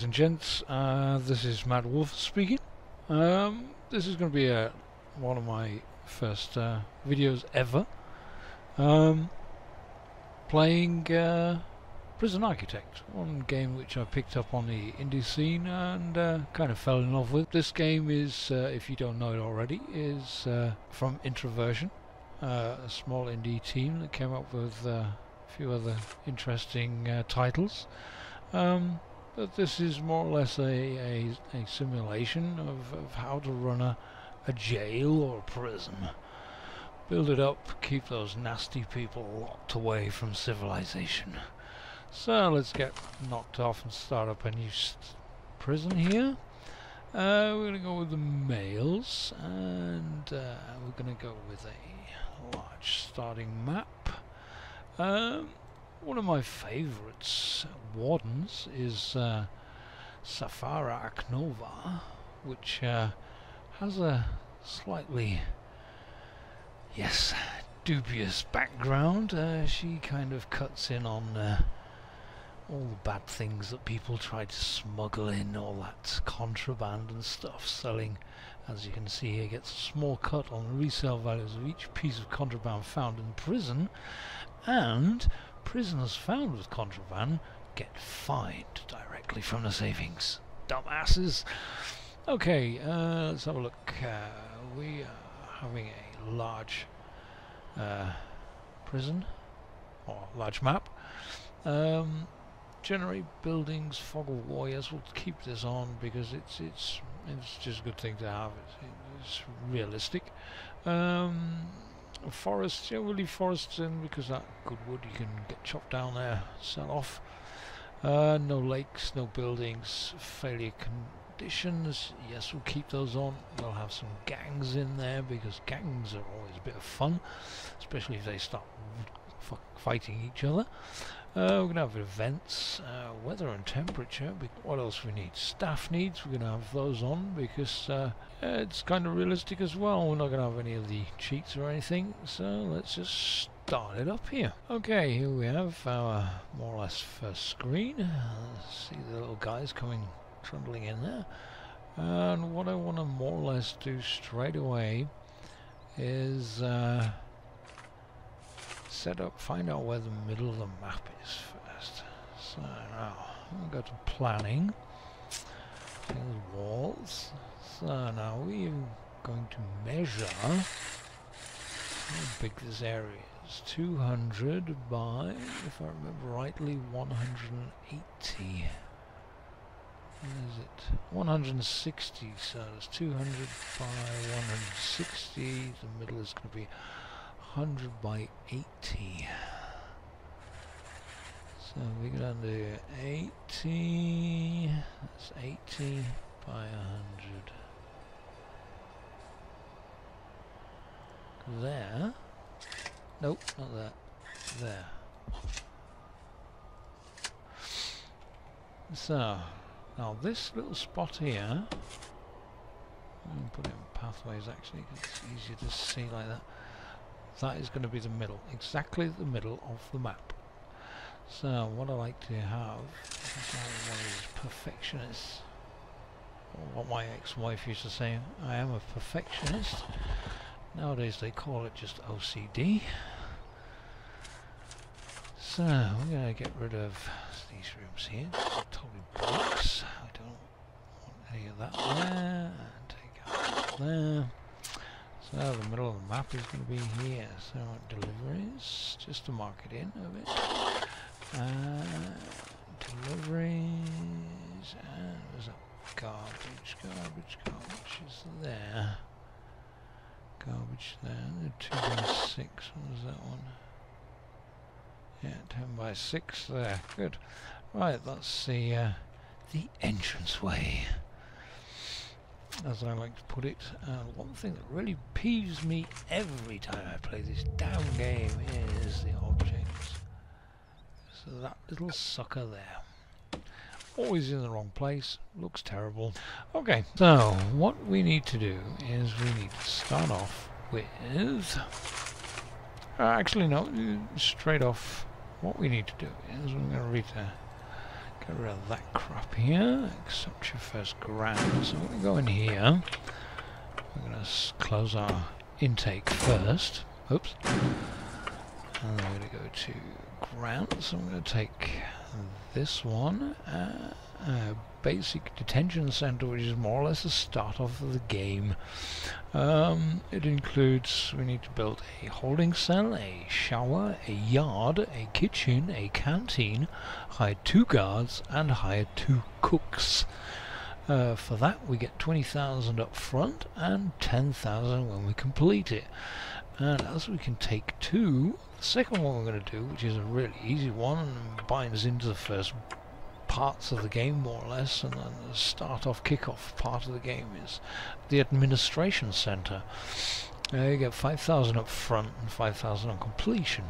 ladies and gents, this is Mad Wolf speaking. This is going to be one of my first videos ever. Playing Prison Architect, one game which I picked up on the indie scene and kind of fell in love with. This game is, if you don't know it already, is from Introversion, a small indie team that came up with a few other interesting titles. But this is more or less a simulation of how to run a jail or a prison. Build it up, keep those nasty people locked away from civilization. So let's get knocked off and start up a new prison here. We're going to go with the males, and we're going to go with a large starting map. One of my favourites, wardens, is Safara Aknova, which has a slightly, yes, dubious background. She kind of cuts in on all the bad things that people try to smuggle in, all that contraband and stuff, selling, as you can see here, gets a small cut on the resale values of each piece of contraband found in prison, and prisoners found with contraband get fined directly from the savings. Dumbasses! Okay, let's have a look. We are having a large prison, or large map. Generate buildings, fog of war. Yes, we'll keep this on because it's just a good thing to have. It's realistic. Forests, yeah, we'll leave forests in because that good wood you can get chopped down there, sell off. No lakes, no buildings, failure conditions. Yes, we'll keep those on. We'll have some gangs in there because gangs are always a bit of fun, especially if they start fighting each other. We're going to have events, weather and temperature. What else we need? Staff needs, we're going to have those on because it's kind of realistic as well. We're not going to have any of the cheats or anything, so let's just start it up here. Okay, here we have our more or less first screen. See the little guys coming trundling in there. And what I want to more or less do straight away is find out where the middle of the map is first. So now we'll go to planning. There's walls. So now we're going to measure how big this area is. 200 by, if I remember rightly, 180. Where is it? 160. So it's 200 by 160. The middle is going to be 100 by 80. So we're going to do 80. That's 80 by 100. There. Nope, not that. There. So now this little spot here. I'll put it in pathways actually, because it's easier to see like that. That is going to be the middle, exactly the middle of the map. So what I like to have is one of these perfectionists, or what my ex-wife used to say, I am a perfectionist. Nowadays they call it just OCD. So we're going to get rid of these rooms here, totally blocks. I don't want any of that there, and take out there. So the middle of the map is going to be here. So deliveries, just to mark it in a bit. Deliveries, and there's a garbage is there. Garbage there. 2 by 6. What was that one? Yeah, 10 by 6 there. Good. Right, that's the entranceway, as I like to put it. One thing that really peeves me every time I play this damn game is the objects. So that little sucker there, always in the wrong place, looks terrible. Okay, so what we need to do is we need to start off with actually no, straight off what we need to do is we're going to get get rid of that crap here. Accept your first grant. So we're going to go in here. We're going to close our intake first. Oops. And then we're going to go to grant. So I'm going to take this one. Basic detention center, which is more or less the start off of the game. It includes, we need to build a holding cell, a shower, a yard, a kitchen, a canteen, hire 2 guards and hire 2 cooks. For that we get 20,000 up front and 10,000 when we complete it. And as we can take 2, the second one we're going to do, which is a really easy one and binds into the first parts of the game more or less, and then the start off kick-off part of the game is the administration center. You get 5,000 up front and 5,000 on completion,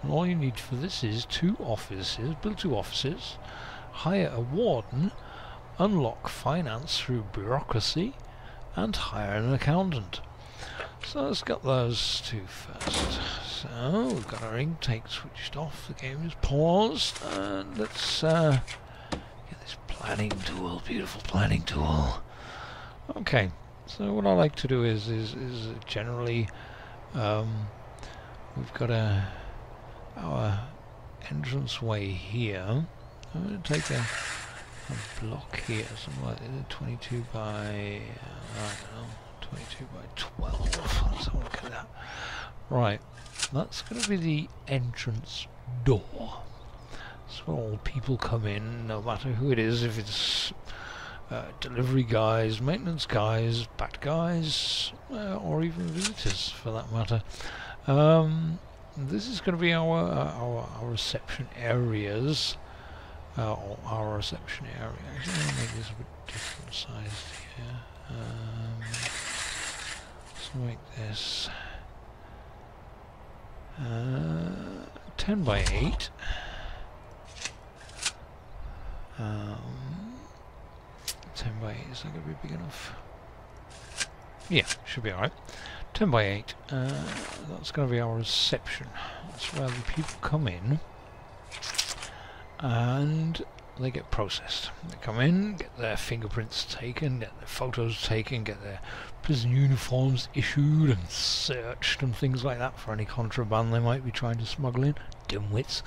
and all you need for this is 2 offices, build 2 offices, hire a warden, unlock finance through bureaucracy, and hire an accountant. So let's get those 2 first. So we've got our intake switched off, the game is paused, and let's planning tool, beautiful planning tool. Okay, so what I like to do is generally we've got our entrance way here. I'm going to take a block here, something like this, 22 by I don't know, 22 by 12. Let's have a look at that. Right, that's going to be the entrance door. So all people come in, no matter who it is, if it's delivery guys, maintenance guys, bat guys, or even visitors for that matter. This is going to be our reception areas, or our reception area. Actually, I'm going to make this a bit different sized here. Let's make this 10 by 8. 10 by 8, is that going to be big enough? Yeah, should be alright. 10 by 8, that's going to be our reception. That's where the people come in and they get processed. They come in, get their fingerprints taken, get their photos taken, get their prison uniforms issued and searched and things like that for any contraband they might be trying to smuggle in. Dimwits.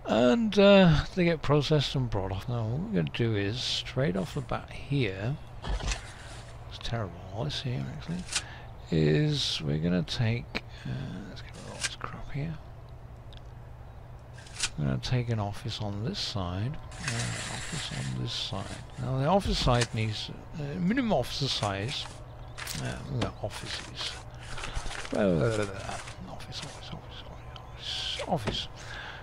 And they get processed and brought off. Now what we're going to do is, straight off the bat here, it's terrible all this here actually, is we're going to take, let's get rid of all this crap here. We're going to take an office on this side, office on this side. Now the office side needs minimum officer size, we've got offices. Office.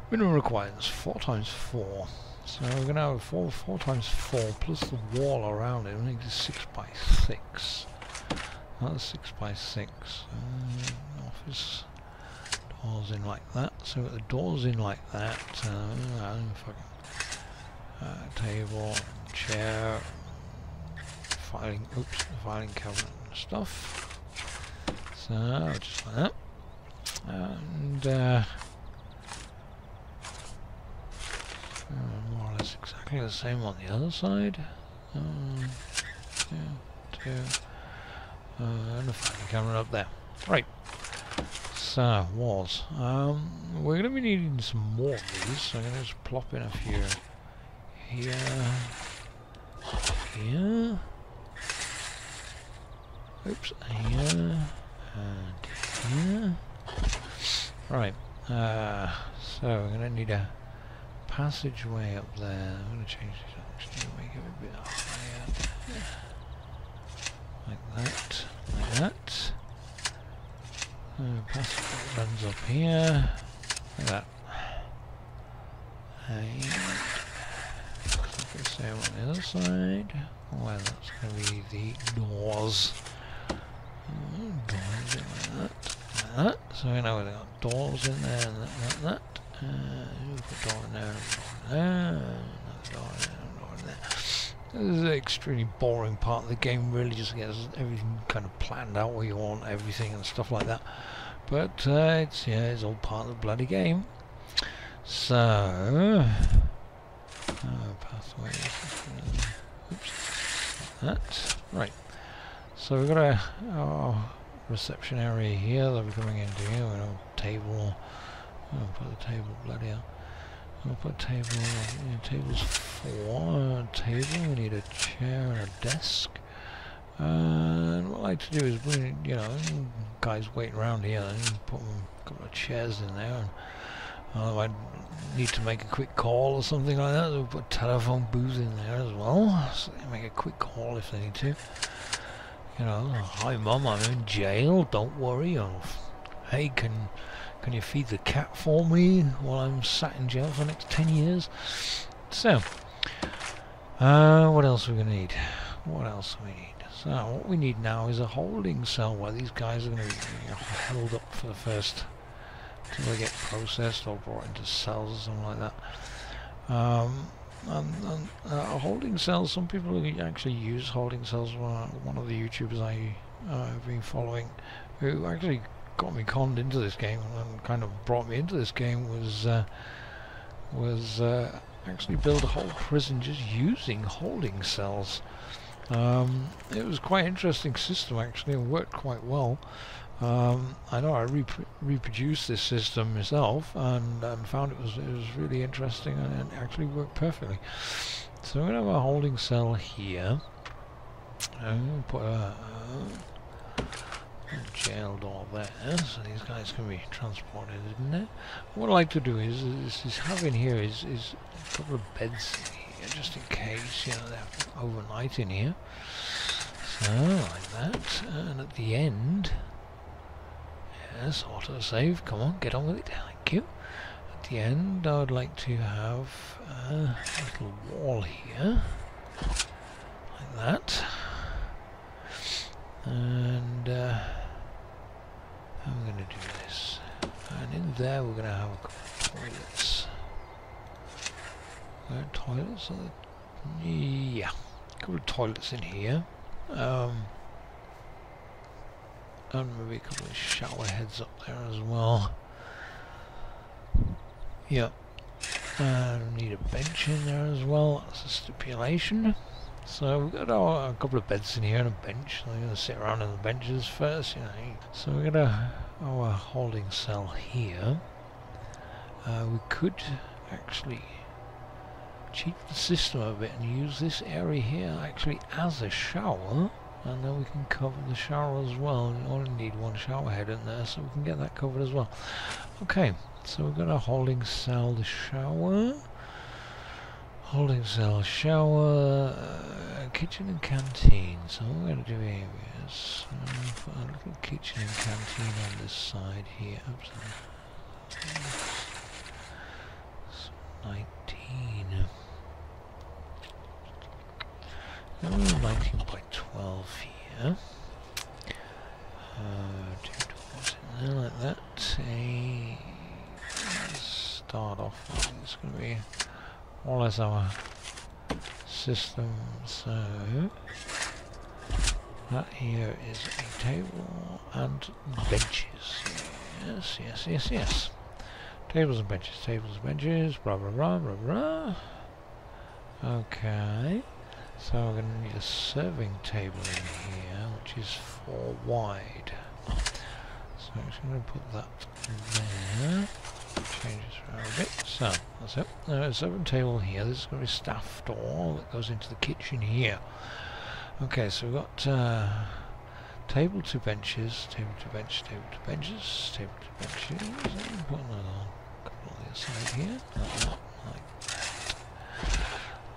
Minimum requirements 4 times 4. So we're going to have 4 times 4 plus the wall around it. I think it's 6 by 6. That's 6 by 6. Office doors in like that. So with the doors in like that. Table, chair, filing cabinet and stuff. So just like that. And more or less exactly the same on the other side. And a filing cabinet up there. Right. So, walls. We're going to be needing some more of these, so I'm going to just plop in a few here, here, oops, here, and here. Right. So we're going to need a passageway up there. I'm going to change this actually to make it a bit higher. Like that, like that. Passageway runs up here, like that. And the same on the other side. Well, that's going to be the doors. Doors in like that. So we know we've got doors in there and that. Put a door in there, and a door in there, another door in there, and a door in there. This is an extremely boring part of the game, really, just gets everything kind of planned out where you want everything and stuff like that. But it's all part of the bloody game. So Pathways. Oops. That. Right. So we've got our reception area here that we're coming into here. We've got a table. I'll put the table, bloody hell. I'll put a table. Table's 4. Table. We need a chair and a desk. And what I like to do is, you know, guys waiting around here, and put a couple of chairs in there. And I need to make a quick call or something like that. We'll put a telephone booth in there as well, so they can make a quick call if they need to. You know, hi mum, I'm in jail. Don't worry. Or, hey, can you feed the cat for me while I'm sat in jail for the next 10 years? So, what else are we gonna need? What else do we need? So what we need now is a holding cell where these guys are going to be held up for the first till they get processed or brought into cells or something like that. A holding cell, some people actually use holding cells. One of the YouTubers I've been following, who actually got me conned into this game and kind of brought me into this game, was actually build a whole prison just using holding cells. It was quite an interesting system actually, and worked quite well. I know I reproduced this system myself and found it was really interesting, and it actually worked perfectly. So we're going to have a holding cell here. I'm going to put a jail door there, so these guys can be transported in there. What I like to do is have in here is a couple of beds in here, just in case, you know, they have to overnight in here. So, like that, and at the end, yes, autosave, come on, get on with it, thank you. At the end, I would like to have a little wall here, like that. And how are we going to do this? And in there we're going to have a couple of toilets. Toilets? Yeah, a couple of toilets in here. And maybe a couple of shower heads up there as well. Yep. And we need a bench in there as well. That's a stipulation. So we've got a couple of beds in here and a bench. So we're going to sit around on the benches first, you know. So we've got our holding cell here. We could actually cheat the system a bit and use this area here actually as a shower, and then we can cover the shower as well. We only need one shower head in there, so we can get that covered as well. Okay, so we've got a holding cell, the shower. Holding cell, shower, kitchen and canteen. So what we're going to do here is put a little kitchen and canteen on this side here. Oops. So 19. 19 by 12 here. 2 doors in there like that. Let's start off. It's going to be more or less our system. So that here is a table and benches. Yes, yes, yes, yes. Tables and benches, blah blah blah blah blah. Okay. So we're going to need a serving table in here, which is 4 wide. So I'm just going to put that there. Change this around a bit. So that's it. A serving table here. This is going to be a staff door that goes into the kitchen here. Okay, so we've got table to benches, table to bench, table to benches, table to benches. And put another couple on the other side here.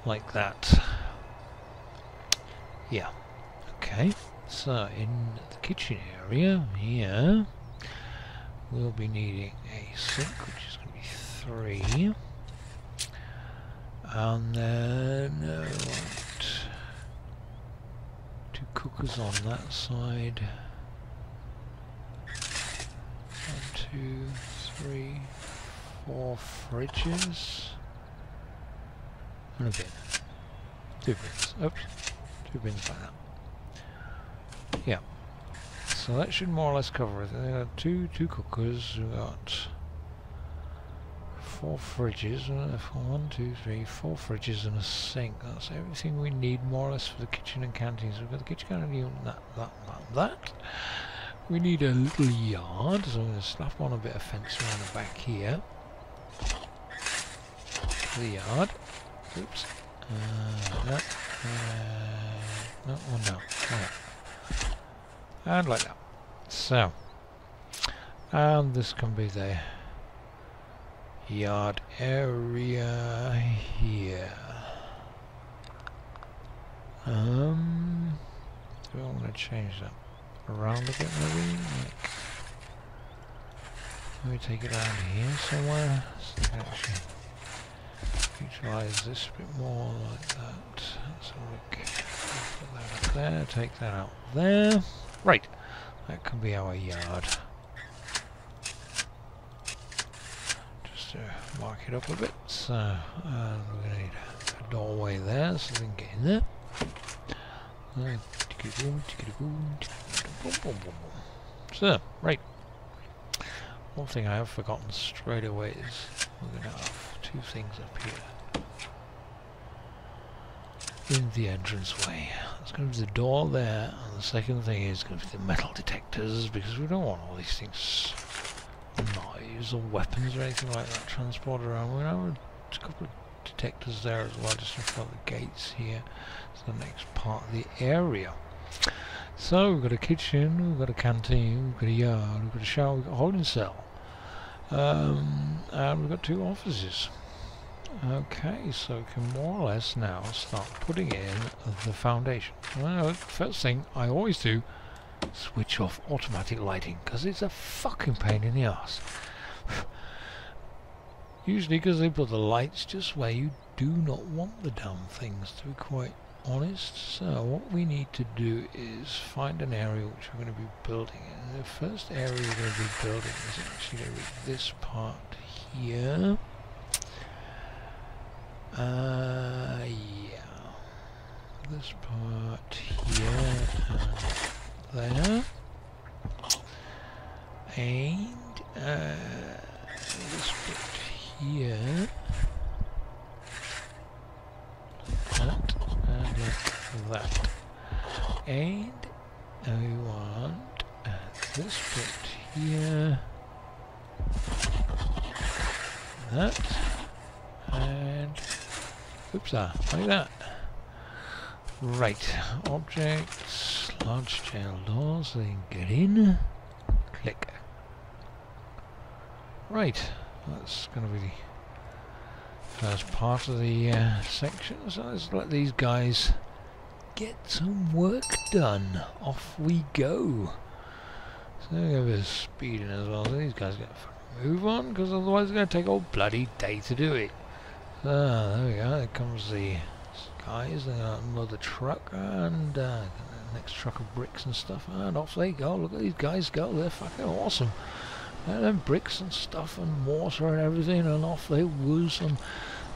Like that. Yeah. Okay. So in the kitchen area here, we'll be needing a sink, which is going to be 3, and then 2 cookers on that side. 1, 2, 3, 4 fridges, and a bin. 2 bins. Oops. 2 bins like that. Yeah. So that should more or less cover it. There are 2 cookers. We've got 4 fridges, 4 fridges and a sink. That's everything we need more or less for the kitchen and canteen. So we've got the kitchen canteen, that. We need a little yard, so I'm going to slap on a bit of fence around the back here. The yard. Oops. That. No, one down. And like that. So. And this can be the yard area here. So I'm going to change that around a bit maybe. Maybe take it around here somewhere. So I can actually utilize this a bit more like that. So look, put that up there, take that out there. Right, that can be our yard. Just to mark it up a bit. So we're going to need a doorway there so we can get in there. So, right. One thing I have forgotten straight away is we're going to have 2 things up here in the entranceway. That's going to be the door there, and the second thing is going to be the metal detectors, because we don't want all these things, knives or weapons or anything like that, transported around. We're going to have a couple of detectors there as well, just in front of the gates here. It's the next part of the area. So we've got a kitchen, we've got a canteen, we've got a yard, we've got a shower, we've got a holding cell, and we've got 2 offices. Okay, so we can more or less now start putting in the foundation. Well, first thing I always do, switch off automatic lighting, because it's a fucking pain in the arse. Usually because they put the lights just where you do not want the damn things, to be quite honest. So what we need to do is find an area which we're going to be building. And the first area we're going to be building is actually going to be this part here. Yeah. This part here and there. And this bit here. That and like that. And we want this bit here. That. And oops, like that. Right, objects, large jail doors, so you can get in. Click. Right, that's going to be the first part of the section. So let's let these guys get some work done. Off we go. So we have a bit of speeding as well. So these guys got to move on, because otherwise it's going to take all bloody day to do it. So there we go, there comes the guys, they got another truck, and the next truck of bricks and stuff, and off they go. Look at these guys go, they're fucking awesome. And then bricks and stuff and mortar and everything, and off they whiz, and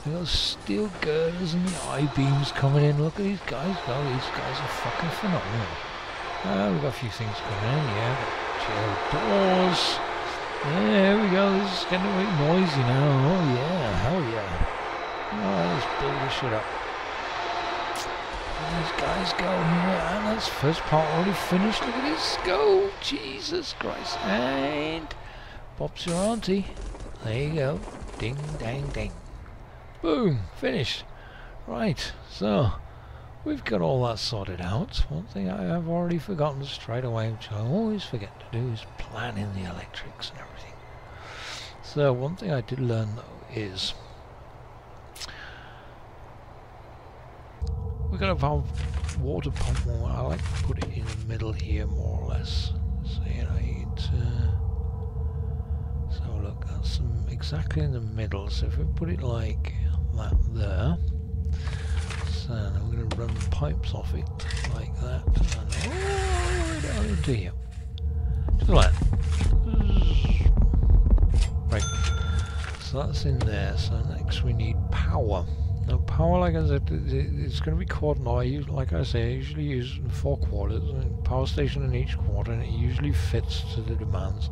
they got steel girders and the I-beams coming in. Look at these guys go, these guys are fucking phenomenal. We've got a few things coming in, yeah, got jail doors. There we go, this is getting a bit noisy now. Oh yeah, hell yeah. Oh, let's build this shit up. These guys go here, and that's first part already finished. Look at this go, Jesus Christ. And Bob's your auntie. There you go. Ding, dang, ding. Boom, finished. Right, so we've got all that sorted out. One thing I have already forgotten straight away, which I always forget to do, is plan in the electrics and everything. So one thing I did learn though is we're going to have a water pump more. I like to put it in the middle here more or less. So you know, so look, that's exactly in the middle. So if we put it like that there, so now we're going to run pipes off it like that, and all the way down into here. Just like that. Right. So that's in there. So next we need power. Now power, like I said, it's going to be quad-noise. Like I say, I usually use 4 quarters, and power station in each quarter, and it usually fits to the demands.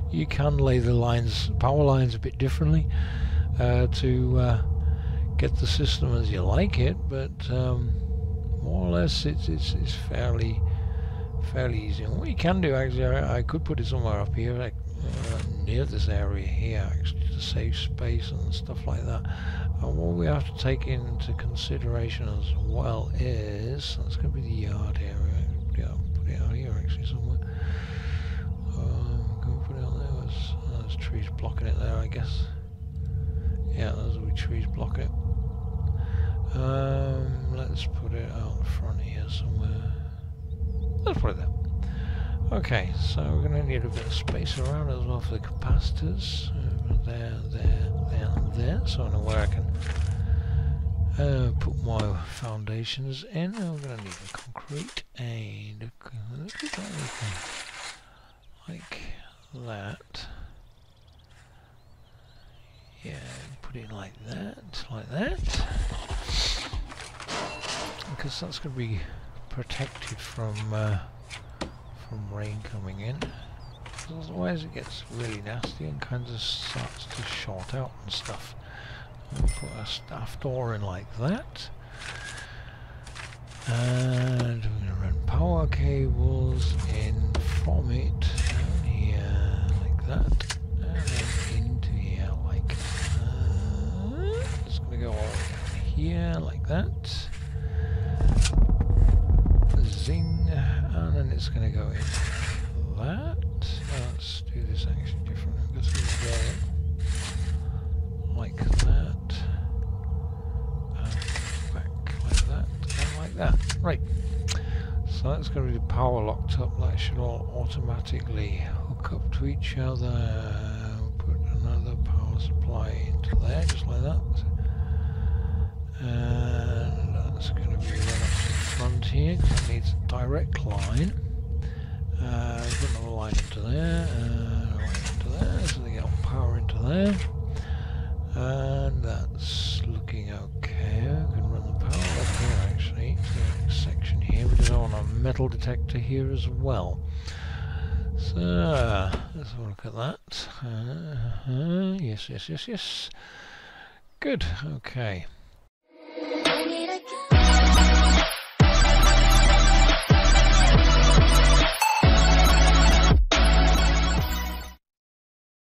You can lay the lines, power lines, a bit differently. to get the system as you like it, but more or less it's fairly easy. And what you can do, actually, I could put it somewhere up here, like near this area here, actually, to save space and stuff like that. And what we have to take into consideration as well is, that's going to be the yard area. Put it out here actually somewhere. Can we put it on there? There's trees blocking it there, I guess. Yeah, those will be trees blocking it. Let's put it out the front here somewhere. Let's put it there. Okay, so we're going to need a bit of space around as well for the capacitors. There, and there. So I know where I can put my foundations in. I'm going to need the concrete and like that. Yeah, put it like that, because that's going to be protected from rain coming in. Otherwise it gets really nasty and kind of starts to short out and stuff. We'll put a staff door in like that. And we're going to run power cables in from it down here like that. And then into here like that. It's going to go all down here like that. Zing. And then it's going to go in like that. Let's do this actually differently. Go through there, like that, and back like that, and like that. Right. So that's going to be the power locked up. That should all automatically hook up to each other. Put another power supply into there, just like that. And that's going to be run up to the front here because it needs a direct line. Put another line into there, so they get power into there, and that's looking okay. I can run the power up here actually, to the next section here, because I want a metal detector here as well. So, let's have a look at that. Yes. Good, okay.